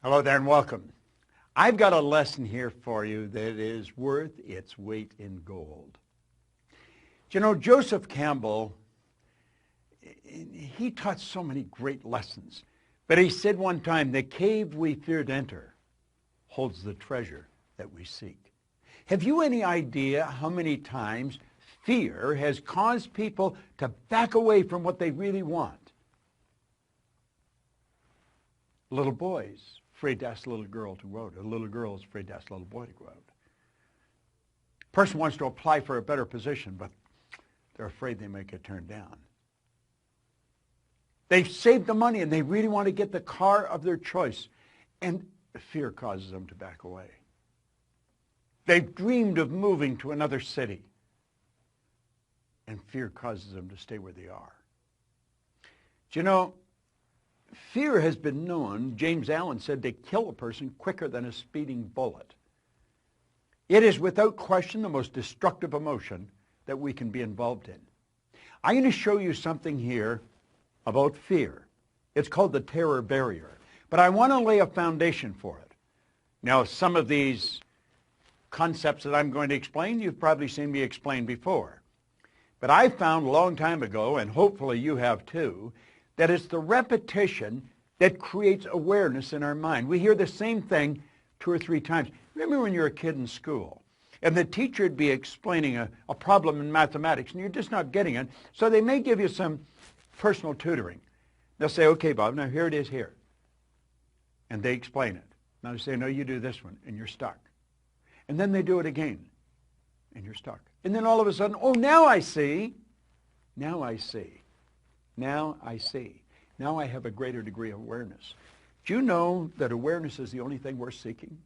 Hello there and welcome. I've got a lesson here for you that is worth its weight in gold. You know, Joseph Campbell, he taught so many great lessons. But he said one time, the cave we fear to enter holds the treasure that we seek. Have you any idea how many times fear has caused people to back away from what they really want? Little boys afraid to ask a little girl to go out. A little girl is afraid to ask a little boy to go out. A person wants to apply for a better position, but they're afraid they may get turned down. They've saved the money and they really want to get the car of their choice, and fear causes them to back away. They've dreamed of moving to another city, and fear causes them to stay where they are. Do you know, fear has been known, James Allen said, to kill a person quicker than a speeding bullet. It is without question the most destructive emotion that we can be involved in. I'm going to show you something here about fear. It's called the terror barrier. But I want to lay a foundation for it. Now, some of these concepts that I'm going to explain, you've probably seen me explain before. But I found a long time ago, and hopefully you have too, that it's the repetition that creates awareness in our mind. We hear the same thing 2 or 3 times. Remember when you were a kid in school, and the teacher would be explaining a problem in mathematics, and you're just not getting it, so they may give you some personal tutoring. They'll say, okay, Bob, now here it is here. And they explain it. Now they say, no, you do this one, and you're stuck. And then they do it again, and you're stuck. And then all of a sudden, oh, now I see. Now I see. Now I see. Now I have a greater degree of awareness. Do you know that awareness is the only thing worth seeking?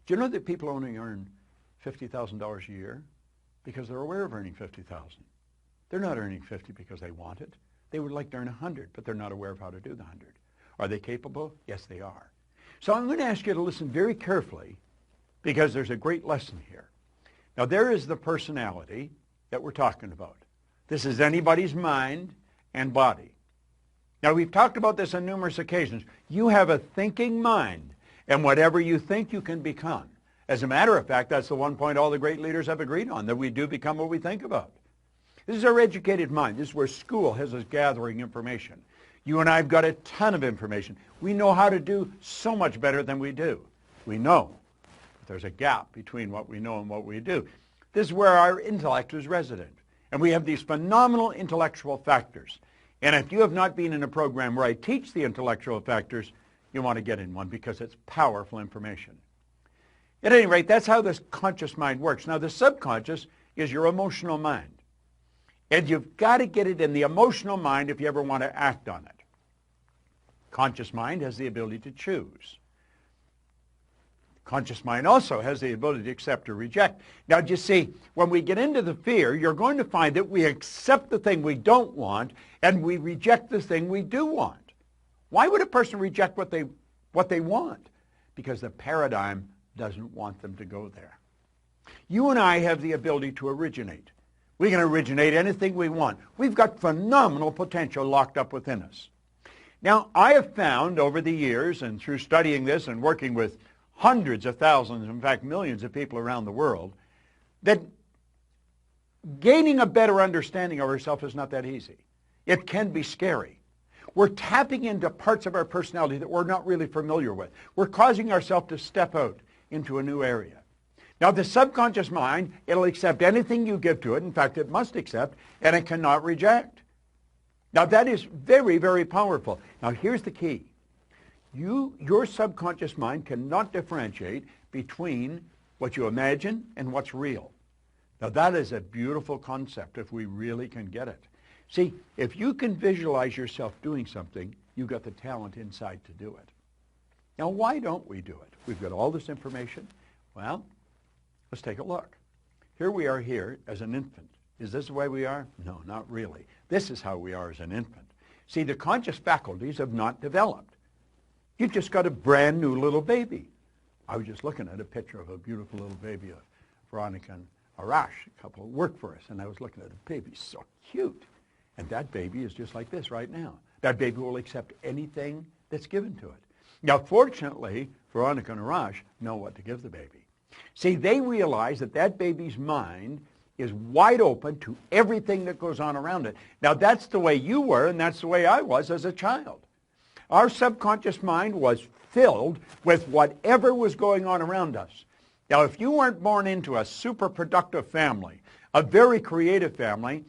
Do you know that people only earn $50,000 a year because they're aware of earning $50,000? They're not earning 50 because they want it. They would like to earn 100, but they're not aware of how to do the 100. Are they capable? Yes, they are. So I'm going to ask you to listen very carefully because there's a great lesson here. Now, there is the personality that we're talking about. This is anybody's mind and body. Now, we've talked about this on numerous occasions. You have a thinking mind, and whatever you think, you can become. As a matter of fact, that's the one point all the great leaders have agreed on, that we do become what we think about. This is our educated mind. This is where school has us gathering information. You and I have got a ton of information. We know how to do so much better than we do. We know. But there's a gap between what we know and what we do. This is where our intellect is resident. And we have these phenomenal intellectual factors. And if you have not been in a program where I teach the intellectual factors, you want to get in one because it's powerful information. At any rate, that's how this conscious mind works. Now, the subconscious is your emotional mind. And you've got to get it in the emotional mind if you ever want to act on it. Conscious mind has the ability to choose. Conscious mind also has the ability to accept or reject. Now, you see, when we get into the fear, you're going to find that we accept the thing we don't want and we reject the thing we do want. Why would a person reject what they want? Because the paradigm doesn't want them to go there. You and I have the ability to originate. We can originate anything we want. We've got phenomenal potential locked up within us. Now, I have found over the years and through studying this and working with hundreds of thousands, in fact, millions of people around the world, that gaining a better understanding of ourselves is not that easy. It can be scary. We're tapping into parts of our personality that we're not really familiar with. We're causing ourselves to step out into a new area. Now, the subconscious mind, it'll accept anything you give to it. In fact, it must accept, and it cannot reject. Now, that is very, very powerful. Now, here's the key. Your subconscious mind cannot differentiate between what you imagine and what's real. Now, that is a beautiful concept if we really can get it. See, if you can visualize yourself doing something, you've got the talent inside to do it. Now, why don't we do it? We've got all this information. Well, let's take a look. Here we are here as an infant. Is this the way we are? No, not really. This is how we are as an infant. See, the conscious faculties have not developed. You've just got a brand new little baby. I was just looking at a picture of a beautiful little baby of Veronica and Arash, a couple who work for us, and I was looking at the baby, so cute. And that baby is just like this right now. That baby will accept anything that's given to it. Now, fortunately, Veronica and Arash know what to give the baby. See, they realize that that baby's mind is wide open to everything that goes on around it. Now, that's the way you were, and that's the way I was as a child. Our subconscious mind was filled with whatever was going on around us. Now, if you weren't born into a super productive family, a very creative family,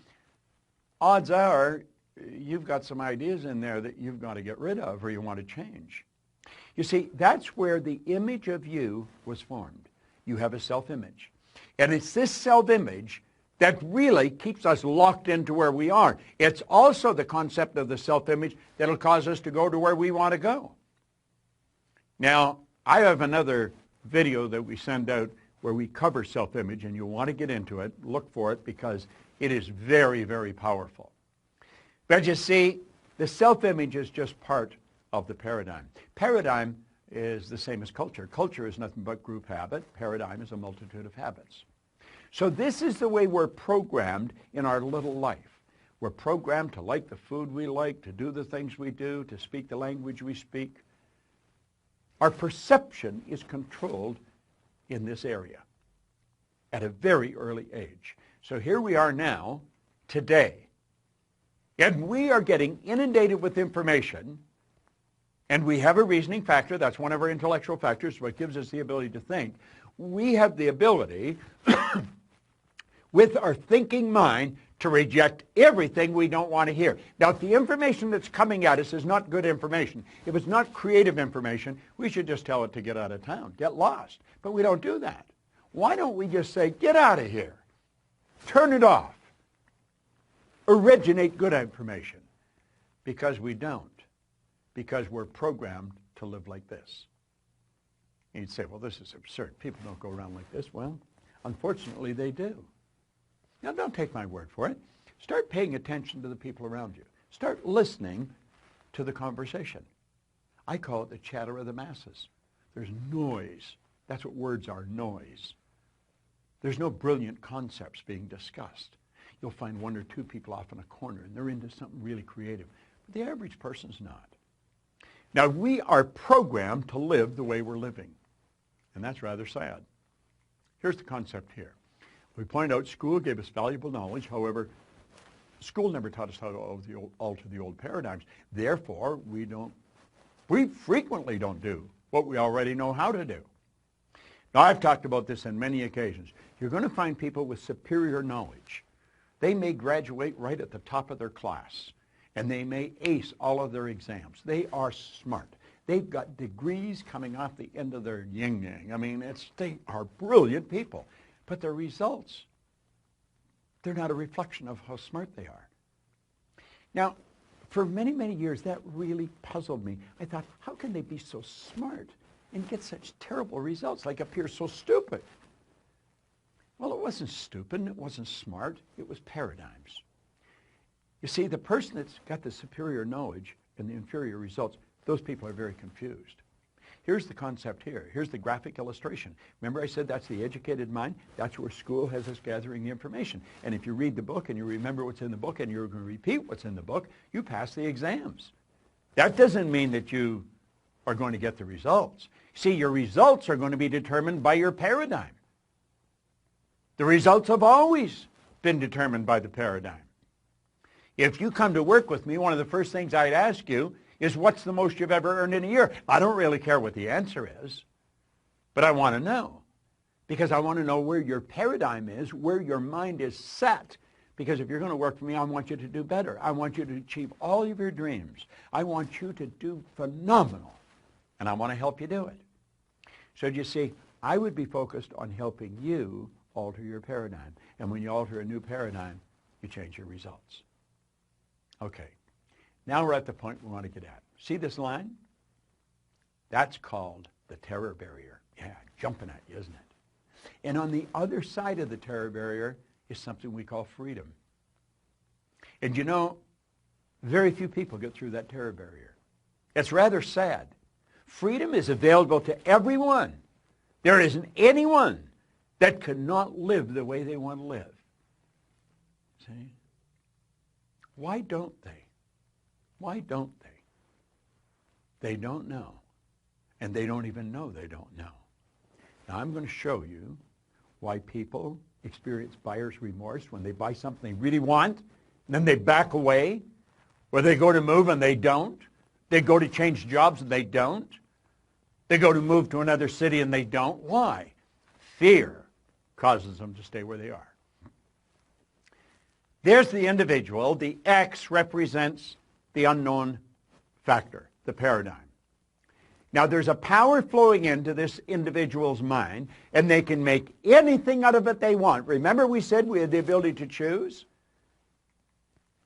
odds are you've got some ideas in there that you've got to get rid of or you want to change. You see, that's where the image of you was formed. You have a self-image. And it's this self-image that really keeps us locked into where we are. It's also the concept of the self-image that'll cause us to go to where we want to go. Now, I have another video that we send out where we cover self-image, and you'll want to get into it. Look for it because it is very, very powerful. But you see, the self-image is just part of the paradigm. Paradigm is the same as culture. Culture is nothing but group habit. Paradigm is a multitude of habits. So this is the way we're programmed in our little life. We're programmed to like the food we like, to do the things we do, to speak the language we speak. Our perception is controlled in this area at a very early age. So here we are now, today, and we are getting inundated with information, and we have a reasoning factor. That's one of our intellectual factors, what gives us the ability to think. We have the ability with our thinking mind to reject everything we don't want to hear. Now, if the information that's coming at us is not good information, if it's not creative information, we should just tell it to get out of town, get lost. But we don't do that. Why don't we just say, get out of here, turn it off, originate good information? Because we don't. Because we're programmed to live like this. And you'd say, well, this is absurd. People don't go around like this. Well, unfortunately, they do. Now, don't take my word for it. Start paying attention to the people around you. Start listening to the conversation. I call it the chatter of the masses. There's noise. That's what words are, noise. There's no brilliant concepts being discussed. You'll find one or two people off in a corner, and they're into something really creative. But the average person's not. Now, we are programmed to live the way we're living, and that's rather sad. Here's the concept here. We point out school gave us valuable knowledge. However, school never taught us how to alter the old paradigms. Therefore, we frequently don't do what we already know how to do. Now, I've talked about this on many occasions. You're going to find people with superior knowledge. They may graduate right at the top of their class, and they may ace all of their exams. They are smart. They've got degrees coming off the end of their yin-yang. I mean, they are brilliant people. But their results, they're not a reflection of how smart they are. Now, for many, many years, that really puzzled me. I thought, how can they be so smart and get such terrible results, like appear so stupid? Well, it wasn't stupid, it wasn't smart, it was paradigms. You see, the person that's got the superior knowledge and the inferior results, those people are very confused. Here's the concept here. Here's the graphic illustration. Remember I said that's the educated mind? That's where school has us gathering the information. And if you read the book and you remember what's in the book and you're going to repeat what's in the book, you pass the exams. That doesn't mean that you are going to get the results. See, your results are going to be determined by your paradigm. The results have always been determined by the paradigm. If you come to work with me, one of the first things I'd ask you is, what's the most you've ever earned in a year? I don't really care what the answer is, but I want to know, because I want to know where your paradigm is, where your mind is set. Because if you're going to work for me, I want you to do better. I want you to achieve all of your dreams. I want you to do phenomenal, and I want to help you do it. So you see, I would be focused on helping you alter your paradigm. And when you alter a new paradigm, you change your results. Okay. Now we're at the point we want to get at. See this line? That's called the terror barrier. Yeah, jumping at you, isn't it? And on the other side of the terror barrier is something we call freedom. And you know, very few people get through that terror barrier. It's rather sad. Freedom is available to everyone. There isn't anyone that cannot live the way they want to live. See? Why don't they? Why don't they? They don't know. And they don't even know they don't know. Now I'm going to show you why people experience buyer's remorse when they buy something they really want, and then they back away, where they go to move and they don't. They go to change jobs and they don't. They go to move to another city and they don't. Why? Fear causes them to stay where they are. There's the individual. The X represents the unknown factor, the paradigm. Now, there's a power flowing into this individual's mind, and they can make anything out of it they want. Remember we said we had the ability to choose?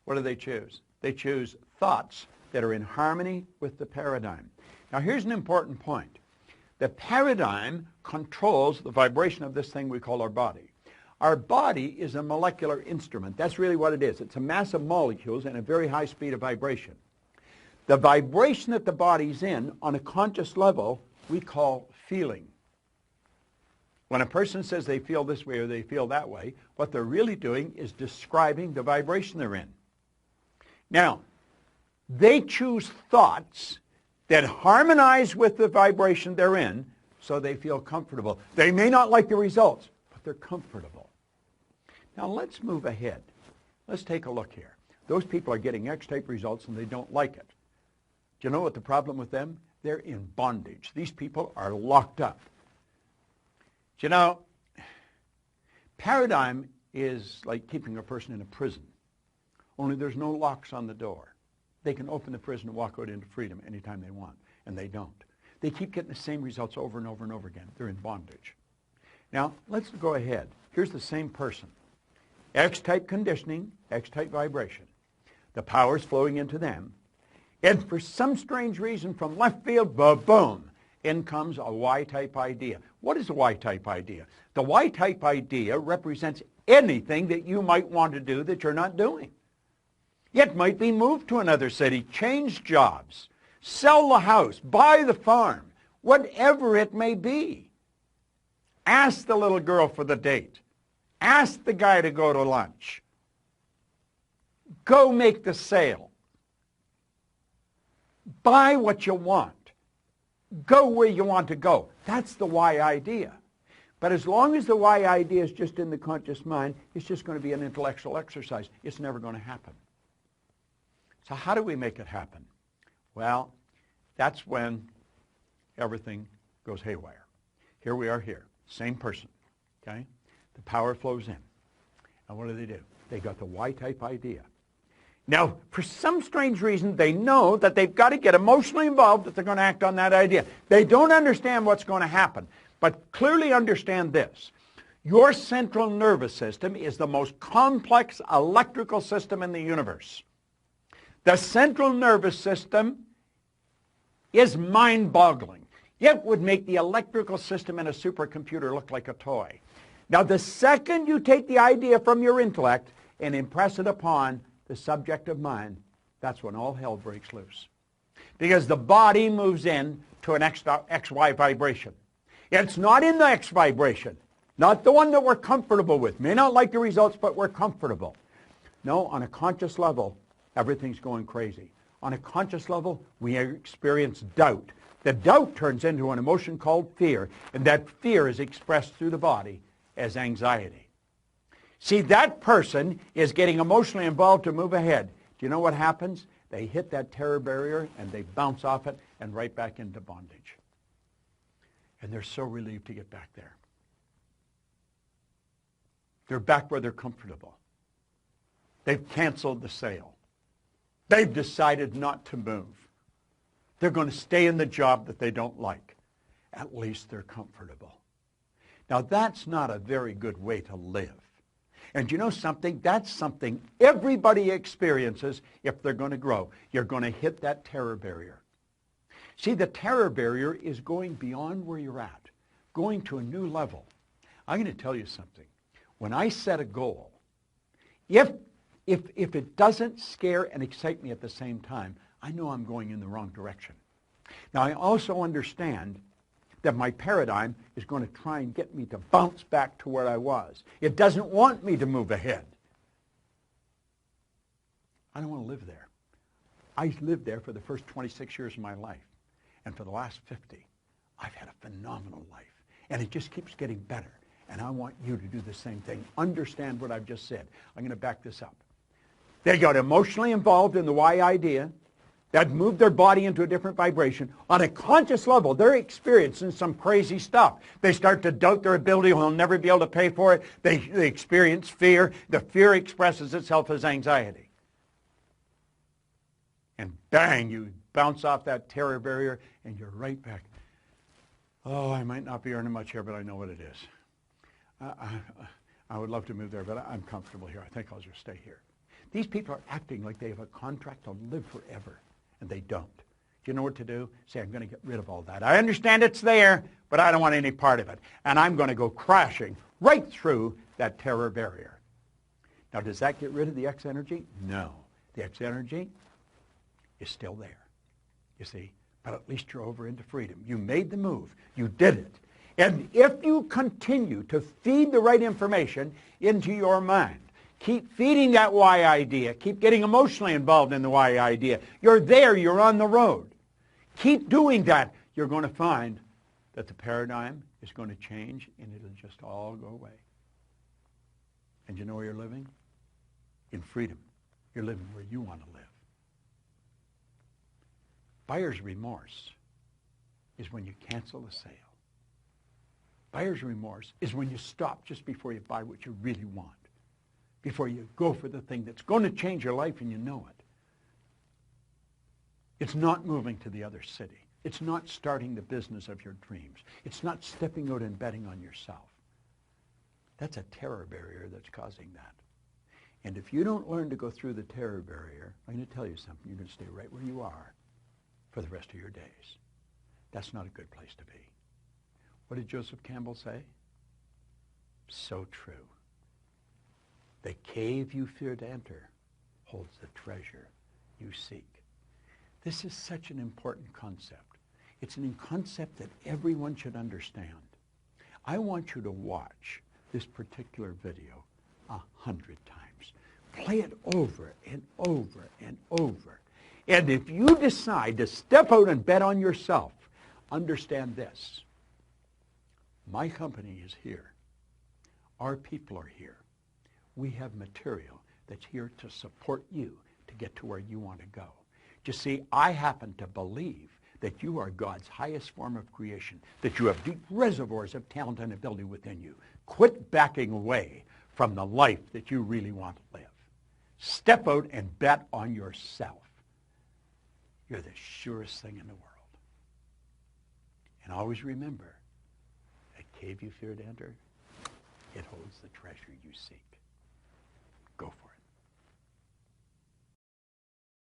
What do they choose? They choose thoughts that are in harmony with the paradigm. Now, here's an important point. The paradigm controls the vibration of this thing we call our body. Our body is a molecular instrument. That's really what it is. It's a mass of molecules and a very high speed of vibration. The vibration that the body's in on a conscious level we call feeling. When a person says they feel this way or they feel that way, what they're really doing is describing the vibration they're in. Now, they choose thoughts that harmonize with the vibration they're in so they feel comfortable. They may not like the results, but they're comfortable. Now let's move ahead. Let's take a look here. Those people are getting X-type results and they don't like it. Do you know what the problem with them? They're in bondage. These people are locked up. Do you know, paradigm is like keeping a person in a prison, only there's no locks on the door. They can open the prison and walk out into freedom anytime they want, and they don't. They keep getting the same results over and over and over again. They're in bondage. Now, let's go ahead. Here's the same person. X-type conditioning, X-type vibration. The power's flowing into them. And for some strange reason from left field, boom, in comes a Y-type idea. What is a Y-type idea? The Y-type idea represents anything that you might want to do that you're not doing. It might be move to another city, change jobs, sell the house, buy the farm, whatever it may be. Ask the little girl for the date. Ask the guy to go to lunch. Go make the sale. Buy what you want. Go where you want to go. That's the Y idea. But as long as the Y idea is just in the conscious mind, it's just going to be an intellectual exercise. It's never going to happen. So how do we make it happen? Well, that's when everything goes haywire. Here we are here, same person, okay? The power flows in. And what do? They got the Y-type idea. Now, for some strange reason, they know that they've got to get emotionally involved if they're going to act on that idea. They don't understand what's going to happen, but clearly understand this. Your central nervous system is the most complex electrical system in the universe. The central nervous system is mind-boggling. It would make the electrical system in a supercomputer look like a toy. Now, the second you take the idea from your intellect and impress it upon the subjective mind, that's when all hell breaks loose. Because the body moves in to an XY vibration. It's not in the X vibration, not the one that we're comfortable with. May not like the results, but we're comfortable. No, on a conscious level, everything's going crazy. On a conscious level, we experience doubt. The doubt turns into an emotion called fear, and that fear is expressed through the body as anxiety. See, that person is getting emotionally involved to move ahead. Do you know what happens? They hit that terror barrier, and they bounce off it and right back into bondage. And they're so relieved to get back there. They're back where they're comfortable. They've canceled the sale. They've decided not to move. They're going to stay in the job that they don't like. At least they're comfortable. Now, that's not a very good way to live. And you know something? That's something everybody experiences if they're going to grow. You're going to hit that terror barrier. See, the terror barrier is going beyond where you're at, going to a new level. I'm going to tell you something. When I set a goal, if it doesn't scare and excite me at the same time, I know I'm going in the wrong direction. Now, I also understand that my paradigm is going to try and get me to bounce back to where I was. It doesn't want me to move ahead. I don't want to live there. I lived there for the first 26 years of my life, and for the last 50. I've had a phenomenal life. And it just keeps getting better. And I want you to do the same thing. Understand what I've just said. I'm going to back this up. They got emotionally involved in the why idea. That moved their body into a different vibration. On a conscious level, they're experiencing some crazy stuff. They start to doubt their ability. They'll never be able to pay for it. They experience fear. The fear expresses itself as anxiety. And bang, you bounce off that terror barrier, and you're right back. Oh, I might not be earning much here, but I know what it is. I would love to move there, but I'm comfortable here. I think I'll just stay here. These people are acting like they have a contract to live forever, and they don't. Do you know what to do? Say, I'm going to get rid of all that. I understand it's there, but I don't want any part of it. And I'm going to go crashing right through that terror barrier. Now, does that get rid of the X energy? No. The X energy is still there, you see. But at least you're over into freedom. You made the move. You did it. And if you continue to feed the right information into your mind, keep feeding that why idea, keep getting emotionally involved in the why idea, you're there, you're on the road. Keep doing that. You're going to find that the paradigm is going to change and it'll just all go away. And you know where you're living? In freedom. You're living where you want to live. Buyer's remorse is when you cancel the sale. Buyer's remorse is when you stop just before you buy what you really want, before you go for the thing that's going to change your life and you know it. It's not moving to the other city. It's not starting the business of your dreams. It's not stepping out and betting on yourself. That's a terror barrier that's causing that. And if you don't learn to go through the terror barrier, I'm going to tell you something. You're going to stay right where you are for the rest of your days. That's not a good place to be. What did Joseph Campbell say? So true. The cave you fear to enter holds the treasure you seek. This is such an important concept. It's a concept that everyone should understand. I want you to watch this particular video 100 times. Play it over and over and over. And if you decide to step out and bet on yourself, understand this. My company is here. Our people are here. We have material that's here to support you to get to where you want to go. You see, I happen to believe that you are God's highest form of creation, that you have deep reservoirs of talent and ability within you. Quit backing away from the life that you really want to live. Step out and bet on yourself. You're the surest thing in the world. And always remember, that cave you fear to enter, it holds the treasure you seek.